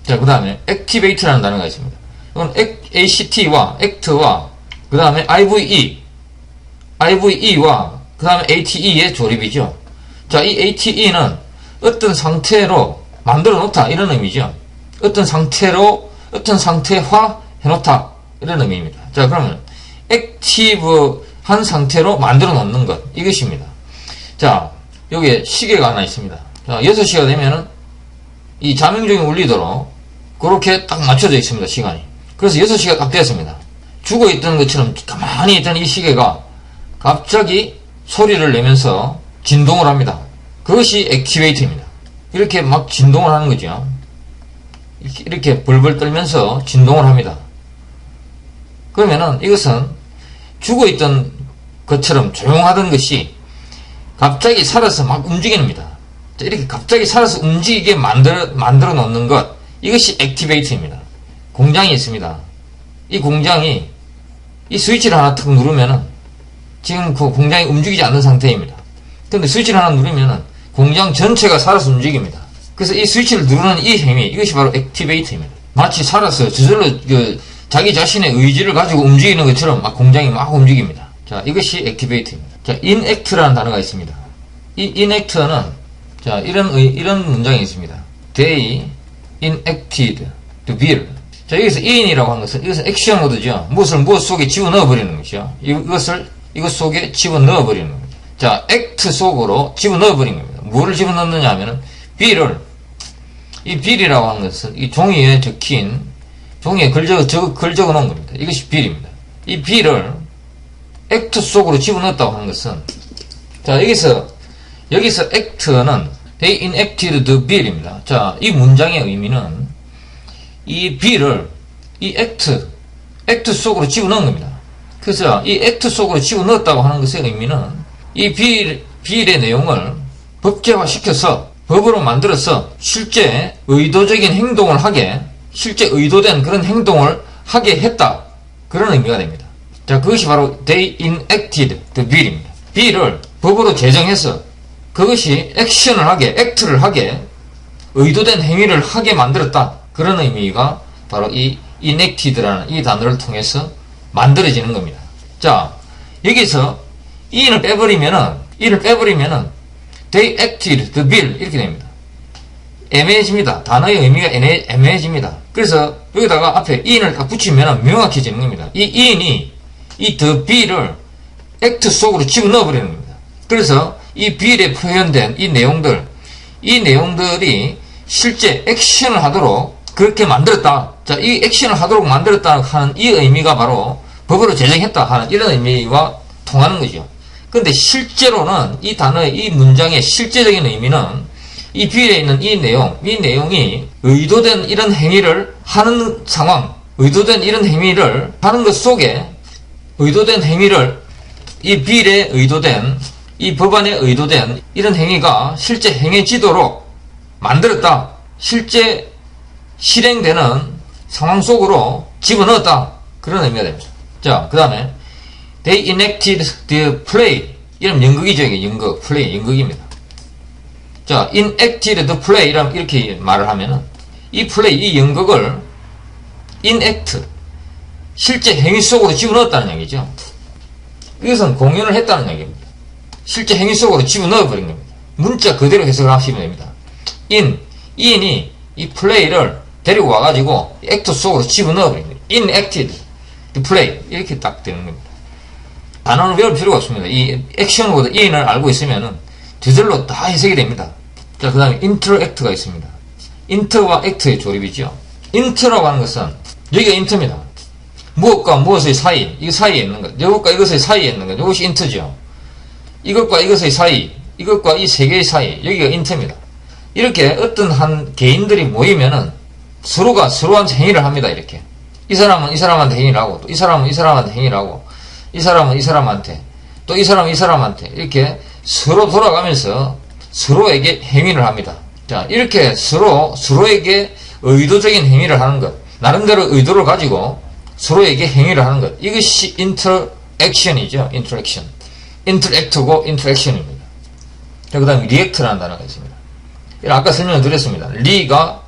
자, 그 다음에 activate라는 단어가 있습니다. 이건 act와 act와 그 다음에 ive와 그 다음에 ate의 조립이죠. 자, 이 ate는 어떤 상태로 만들어 놓다 이런 의미죠. 어떤 상태화 해 놓다 이런 의미입니다. 자, 그러면 액티브한 상태로 만들어 놓는 것 이것입니다. 자, 여기에 시계가 하나 있습니다. 자, 6시가 되면은 이 자명종이 울리도록 그렇게 딱 맞춰져 있습니다. 시간이. 그래서 6시가 딱 되었습니다. 죽어 있던 것처럼 가만히 있던 이 시계가 갑자기 소리를 내면서 진동을 합니다. 그것이 액티베이트입니다. 이렇게 막 진동을 하는 거죠. 이렇게 벌벌 떨면서 진동을 합니다. 그러면은 이것은 죽어 있던 것처럼 조용하던 것이 갑자기 살아서 막 움직이는 겁니다. 이렇게 갑자기 살아서 움직이게 만들어 놓는 것, 이것이 액티베이트입니다. 공장이 있습니다. 이 공장이 이 스위치를 하나 탁 누르면은 지금 그 공장이 움직이지 않는 상태입니다. 근데 스위치를 하나 누르면은 공장 전체가 살아서 움직입니다. 그래서 이 스위치를 누르는 이 행위, 이것이 바로 액티베이트입니다. 마치 살아서 저절로 자기 자신의 의지를 가지고 움직이는 것처럼 막 공장이 막 움직입니다. 자, 이것이 액티베이트입니다. 자, inact라는 단어가 있습니다. 이 inact는 자, 이런 문장이 있습니다. They enacted the bill. 자, 여기서 in이라고 한 것은 이것은 액션 모드죠. 무엇 속에 집어넣어 버리는 것이죠. 이것 속에 집어넣어 버리는 겁니다. 자, act 속으로 집어넣어 버린 겁니다. 뭐를 집어넣느냐 하면은 이 bill이라고 하는 것은 이 종이에 걸적어 놓은 겁니다. 이것이 bill입니다. 이 bill을 act 속으로 집어넣었다고 하는 것은, 자, 여기서 act는 they enacted the bill입니다. 자, 이 문장의 의미는 이 bill을 이 act 속으로 집어넣은 겁니다. 그래서 이 act 속으로 집어넣었다고 하는 것의 의미는 이 bill의 내용을 법제화시켜서 법으로 만들어서 실제 의도적인 행동을 실제 의도된 그런 행동을 하게 했다. 그런 의미가 됩니다. 자, 그것이 바로 they enacted the bill입니다. bill을 법으로 제정해서 그것이 act를 하게, 의도된 행위를 하게 만들었다. 그런 의미가 바로 이 enacted라는 이 단어를 통해서 만들어지는 겁니다. 자, 여기서 e를 빼버리면은 they acted the bill 이렇게 됩니다. 애매해집니다. 단어의 의미가 애매해집니다. 그래서 여기다가 앞에 in을 딱 붙이면 명확해지는 겁니다. 이 in이 이 the bill을 act 속으로 집어넣어 버리는 겁니다. 그래서 이 bill에 표현된 이 내용들이 실제 액션을 하도록 그렇게 만들었다. 자, 이 액션을 하도록 만들었다 하는 이 의미가 바로 법으로 제정했다 하는 이런 의미와 통하는 거죠. 근데 실제로는 이 단어의 이 문장의 실제적인 의미는 이 bill에 있는 이 내용이 의도된 이런 행위를 하는 상황, 의도된 이런 행위를 하는 것 속에 의도된 행위를 이 bill에 의도된 이 법안에 의도된 이런 행위가 실제 행해지도록 만들었다. 실제 실행되는 상황 속으로 집어넣었다. 그런 의미가 됩니다. 자, 그 다음에 they enacted the play. 이런 연극이죠. 이게 연극입니다. 자, enacted the play 이렇게 말을 하면은 이 플레이, 이 연극을 enact, 실제 행위 속으로 집어넣었다는 얘기죠. 이것은 공연을 했다는 얘기입니다. 실제 행위 속으로 집어넣어버린 겁니다. 문자 그대로 해석을 하시면 됩니다. in이 이 플레이를 데리고 와가지고 액트 속으로 집어넣어버린 겁니다. enacted the play 이렇게 딱 되는 겁니다. 단어는 외울 필요가 없습니다. 이 액션보다 in을 알고 있으면은 저절로 다 해석이 됩니다. 자, 그 다음에 interact가 있습니다. inter와 act의 조립이죠. inter라고 하는 것은 여기가 inter입니다. 무엇과 무엇의 사이, 이 사이에 있는 것, 이것과 이것의 사이에 있는 것, 이것이 inter죠. 이것과 이것의 사이, 이것과 이 세 개의 사이, 여기가 inter입니다. 이렇게 어떤 한 개인들이 모이면은 서로가 서로한테 행위를 합니다. 이렇게 이 사람은 이 사람한테 행위를 하고, 또 이 사람은 이 사람한테 행위를 하고, 이 사람은 이 사람한테, 또 이 사람은 이 사람한테 이렇게 서로 돌아가면서 서로에게 행위를 합니다. 자, 이렇게 서로에게 의도적인 행위를 하는 것, 나름대로 의도를 가지고 서로에게 행위를 하는 것, 이것이 interaction이죠. interact고 interaction입니다. 자, 그 다음에 react라는 단어가 있습니다. 아까 설명을 드렸습니다. re가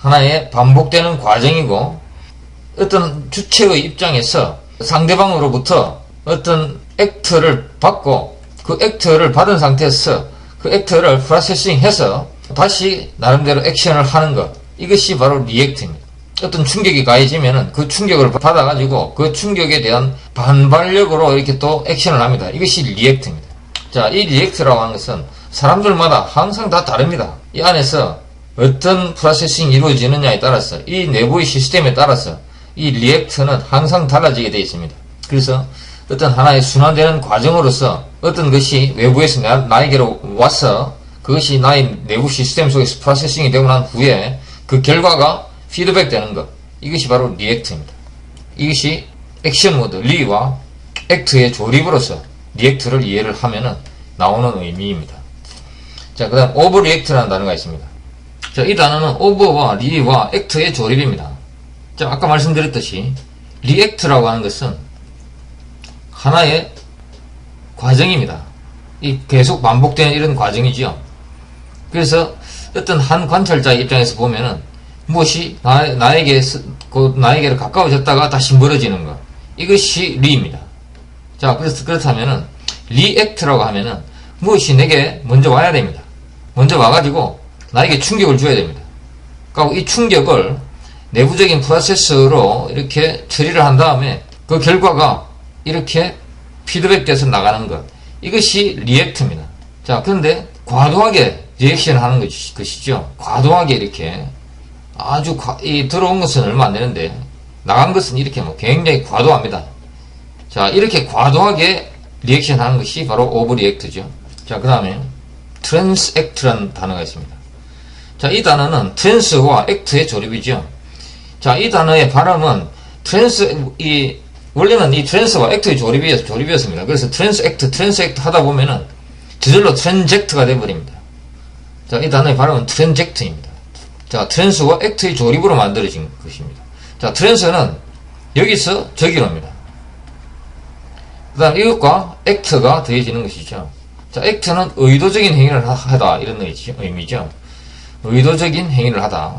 하나의 반복되는 과정이고, 어떤 주체의 입장에서 상대방으로부터 어떤 액트를 받고 그 액트를 받은 상태에서 그 액트를 프로세싱해서 다시 나름대로 액션을 하는 것, 이것이 바로 리액트입니다. 어떤 충격이 가해지면은 그 충격을 받아가지고 그 충격에 대한 반발력으로 이렇게 또 액션을 합니다. 이것이 리액트입니다. 자, 이 리액트라고 하는 것은 사람들마다 항상 다 다릅니다. 이 안에서 어떤 프로세싱이 이루어지느냐에 따라서, 이 내부의 시스템에 따라서 이 리액트는 항상 달라지게 되어 있습니다. 그래서 어떤 하나의 순환되는 과정으로서 어떤 것이 외부에서 나에게로 와서 그것이 나의 내부 시스템 속에서 프로세싱이 되고 난 후에 그 결과가 피드백 되는 것, 이것이 바로 리액트입니다. 이것이 액션 모드, 리와 액트의 조립으로서 리액트를 이해를 하면은 나오는 의미입니다. 자, 그 다음 오버 리액트라는 단어가 있습니다. 자, 이 단어는 오버와 리와 액트의 조립입니다. 자, 아까 말씀드렸듯이 리액트라고 하는 것은 하나의 과정입니다. 이 계속 반복되는 이런 과정이죠. 그래서 어떤 한 관찰자의 입장에서 보면은 무엇이 나에게로 가까워졌다가 다시 멀어지는 것, 이것이 리입니다. 자, 그래서 그렇다면은 리액트라고 하면은 무엇이 내게 먼저 와야 됩니다. 먼저 와가지고 나에게 충격을 줘야 됩니다. 그러니까 이 충격을 내부적인 프로세스로 이렇게 처리를 한 다음에 그 결과가 이렇게 피드백 돼서 나가는 것, 이것이 리액트입니다. 자, 그런데 과도하게 리액션 하는 것이죠. 과도하게 이렇게 아주 들어온 것은 얼마 안 되는데 나간 것은 이렇게 굉장히 과도합니다. 자, 이렇게 과도하게 리액션 하는 것이 바로 오버 리액트죠. 자, 그 다음에 트랜스액트라는 단어가 있습니다. 자, 이 단어는 트랜스와 액트의 조립이죠. 자, 이 단어의 발음은 원래는 이 트랜스와 액트의 조립이었습니다. 그래서 트랜스 액트 하다 보면은 저절로 트랜젝트가 되어버립니다. 자, 이 단어의 발음은 트랜젝트입니다. 자, 트랜스와 액트의 조립으로 만들어진 것입니다. 자, 트랜스는 여기서 저기로입니다. 그 다음 이것과 액트가 더해지는 것이죠. 자, 액트는 의도적인 행위를 하다, 이런 의미죠. 의도적인 행위를 하다.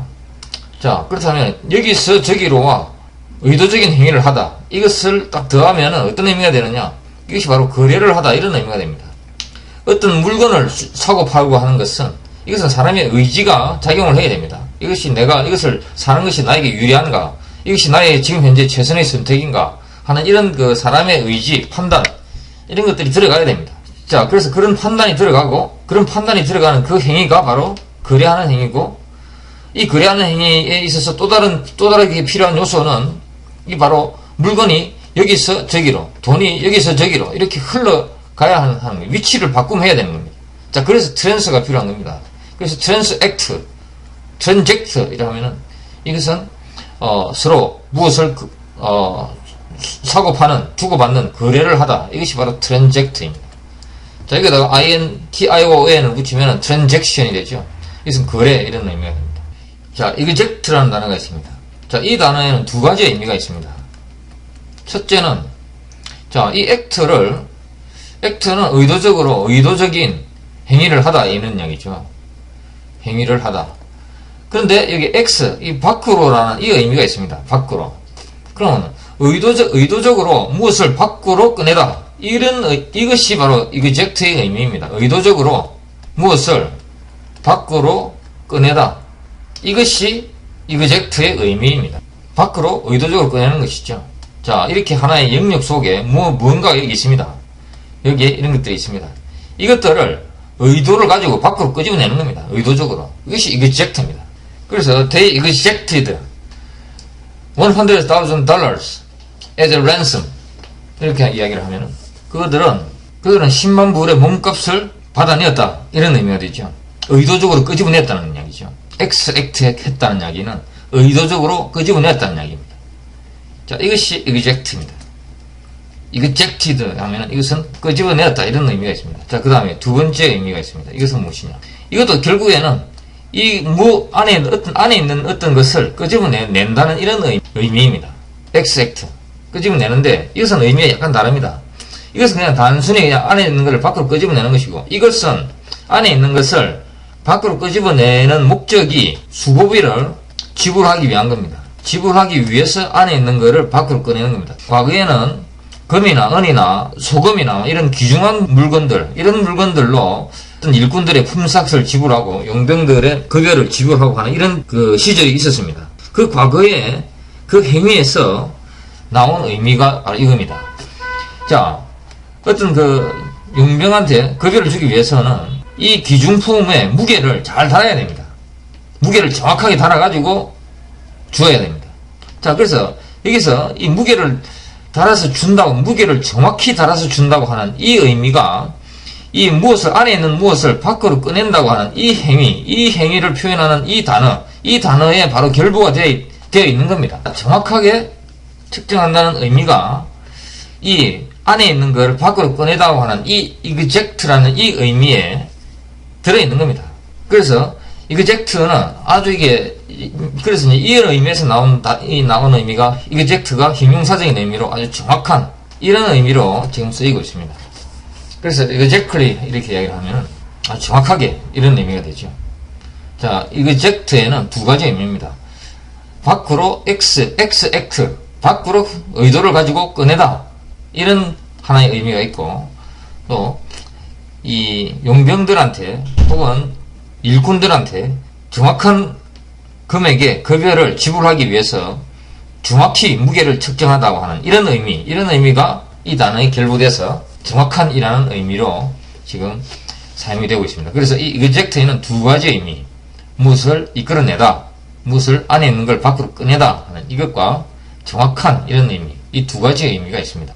자, 그렇다면 여기서 저기로와 의도적인 행위를 하다, 이것을 딱 더하면 어떤 의미가 되느냐, 이것이 바로 거래를 하다, 이런 의미가 됩니다. 어떤 물건을 사고 팔고 하는 것은 이것은 사람의 의지가 작용을 해야 됩니다. 이것이 내가 이것을 사는 것이 나에게 유리한가, 이것이 나의 지금 현재 최선의 선택인가 하는 이런 그 사람의 의지, 판단, 이런 것들이 들어가야 됩니다. 자, 그래서 그런 판단이 들어가고, 그런 판단이 들어가는 그 행위가 바로 거래하는 행위고, 이 거래하는 행위에 있어서 또 다르게 필요한 요소는 이 바로 물건이 여기서 저기로, 돈이 여기서 저기로 이렇게 흘러가야 하는 위치를 바꾸면 해야 되는 겁니다. 자, 그래서 트랜스가 필요한 겁니다. 그래서 트랜스 액트, 트랜젝트 이라면은 이것은 서로 무엇을 사고 파는, 주고받는 거래를 하다, 이것이 바로 트랜젝트입니다. 자, 여기다가 TION을 붙이면 트랜잭션이 되죠. 이것은 거래, 이런 의미가 됩니다. 자, 이그젝트라는 단어가 있습니다. 자, 이 단어에는 두 가지의 의미가 있습니다. 첫째는, 자, 이 액트는 의도적인 행위를 하다, 이런 이야기죠. 행위를 하다. 그런데 여기 X, 이 밖으로라는 이 의미가 있습니다. 밖으로. 그러면 의도적으로 무엇을 밖으로 꺼내다, 이것이 바로 이그젝트의 의미입니다. 의도적으로 무엇을 밖으로 꺼내다, 이것이 이그젝트의 의미입니다. 밖으로 의도적으로 꺼내는 것이죠. 자, 이렇게 하나의 영역 속에 무언가가 여기 있습니다. 여기에 이런 것들이 있습니다. 이것들을 의도를 가지고 밖으로 끄집어내는 겁니다. 의도적으로. 이것이 이그젝트입니다. 그래서 they ejected $100,000 as a ransom, 이렇게 이야기를 하면은 그들은 10만 불의 몸값을 받아내었다, 이런 의미가 되죠. 의도적으로 끄집어냈다는 이야기죠. X-액트 했다는 이야기는 의도적으로 끄집어냈다는 이야기입니다. 자, 이것이 eject입니다. ejected 하면은 이것은 끄집어내었다, 이런 의미가 있습니다. 자, 그 다음에 두 번째 의미가 있습니다. 이것은 무엇이냐? 이것도 결국에는 안에 있는 어떤 것을 끄집어낸다는 이런 의미입니다. X-액트. 끄집어내는데 이것은 의미가 약간 다릅니다. 이것은 그냥 단순히 그냥 안에 있는 것을 밖으로 끄집어내는 것이고, 이것은 안에 있는 것을 밖으로 끄집어내는 목적이 수고비를 지불하기 위한 겁니다. 지불하기 위해서 안에 있는 거를 밖으로 꺼내는 겁니다. 과거에는 금이나 은이나 소금이나 이런 귀중한 물건들, 이런 물건들로 어떤 일꾼들의 품삯을 지불하고 용병들의 급여를 지불하고 하는 이런 그 시절이 있었습니다. 그 과거에 그 행위에서 나온 의미가 바로 이겁니다. 자, 어떤 그 용병한테 급여를 주기 위해서는 이 귀중품의 무게를 잘 달아야 됩니다. 무게를 정확하게 달아가지고 주어야 됩니다. 자, 그래서 여기서 이 무게를 달아서 준다고, 무게를 정확히 달아서 준다고 하는 이 의미가 이 무엇을, 안에 있는 무엇을 밖으로 꺼낸다고 하는 이 행위를 표현하는 이 단어에 바로 결부가 되어 있는 겁니다. 정확하게 측정한다는 의미가 이 안에 있는 걸 밖으로 꺼내다고 하는 이 exact라는 이 의미에 들어있는 겁니다. 그래서 exact는 아주 그래서 이런 의미에서 나온 의미가 exact가 형용사적인 의미로 아주 정확한 이런 의미로 지금 쓰이고 있습니다. 그래서 exactly 이렇게 이야기를 하면 아주 정확하게 이런 의미가 되죠. 자, exact에는 두 가지 의미입니다. 밖으로 exact, 밖으로 의도를 가지고 꺼내다. 이런 하나의 의미가 있고, 또, 이 용병들한테 혹은 일꾼들한테 정확한 금액의 급여를 지불하기 위해서 정확히 무게를 측정하다고 하는 이런 의미가 이 단어에 결부돼서 정확한이라는 의미로 지금 사용이 되고 있습니다. 그래서 이 exact에는 두 가지 의미, 무엇을 이끌어내다, 무엇을 안에 있는 걸 밖으로 꺼내다 하는 이것과 정확한 이런 의미, 이 두 가지 의미가 있습니다.